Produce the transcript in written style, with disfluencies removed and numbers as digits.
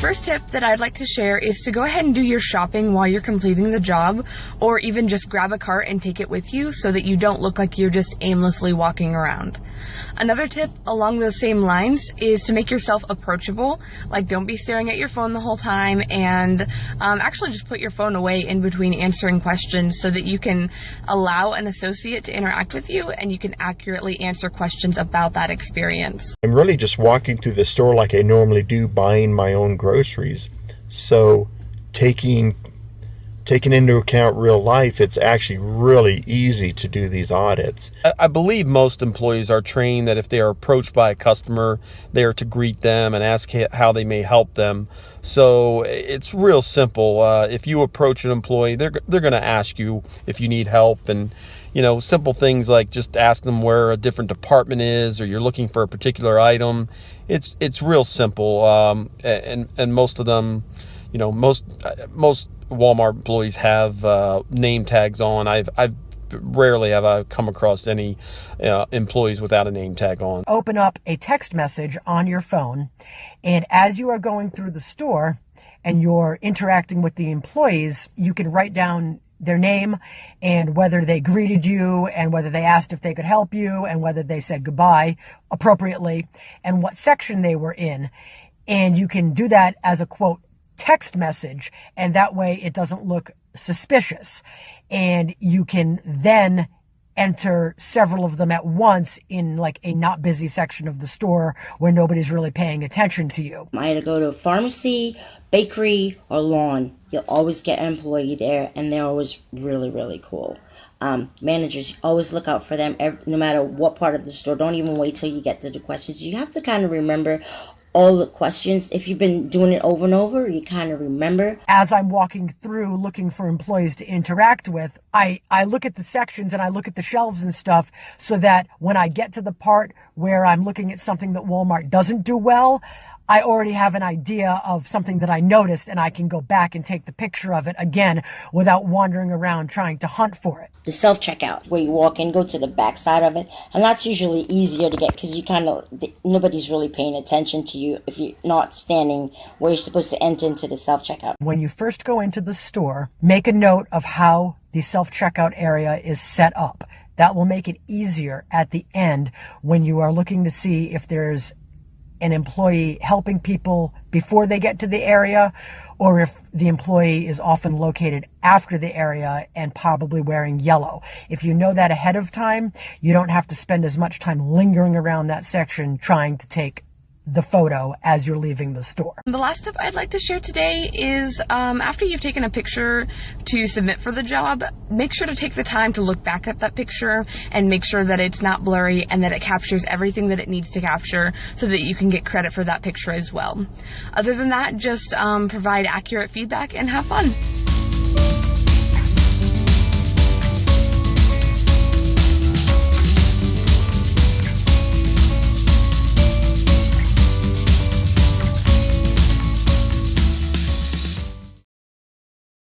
first tip that I'd like to share is to go ahead and do your shopping while you're completing the job, or even just grab a cart and take it with you so that you don't look like you're just aimlessly walking around. Another tip along those same lines is to make yourself approachable. Like, don't be staring at your phone the whole time, and actually just put your phone away in between answering questions so that you can allow an associate to interact with you and you can accurately answer questions about that experience. I'm really just walking through the store like I normally do, buying my own groceries. So taking into account real life, it's actually really easy to do these audits. I believe most employees are trained that if they are approached by a customer, they are to greet them and ask how they may help them. So it's real simple. If you approach an employee, they're going to ask you if you need help, and simple things like just ask them where a different department is, or you're looking for a particular item. It's real simple, and most of them, most Walmart employees have name tags on. I've rarely have I come across any employees without a name tag on. Open up a text message on your phone, and as you are going through the store and you're interacting with the employees, you can write down their name and whether they greeted you and whether they asked if they could help you and whether they said goodbye appropriately and what section they were in. And you can do that as a quote text message, and that way it doesn't look suspicious. And you can then enter several of them at once in like a not busy section of the store where nobody's really paying attention to you. I had to go to a pharmacy, bakery, or lawn. You'll always get an employee there, and they're always really, really cool. Managers, always look out for them no matter what part of the store. Don't even wait till you get to the questions. You have to kind of remember all the questions. If you've been doing it over and over, you kind of remember. As I'm walking through looking for employees to interact with, I look at the sections and I look at the shelves and stuff so that when I get to the part where I'm looking at something that Walmart doesn't do well, I already have an idea of something that I noticed, and I can go back and take the picture of it again without wandering around trying to hunt for it. The self-checkout, where you walk in, go to the back side of it, and that's usually easier to get because nobody's really paying attention to you if you're not standing where you're supposed to enter into the self-checkout. When you first go into the store, make a note of how the self-checkout area is set up. That will make it easier at the end when you are looking to see if there's an employee helping people before they get to the area, or if the employee is often located after the area and probably wearing yellow. If you know that ahead of time, you don't have to spend as much time lingering around that section trying to take the photo as you're leaving the store. The last tip I'd like to share today is after you've taken a picture to submit for the job, make sure to take the time to look back at that picture and make sure that it's not blurry and that it captures everything that it needs to capture so that you can get credit for that picture as well. Other than that, just provide accurate feedback and have fun.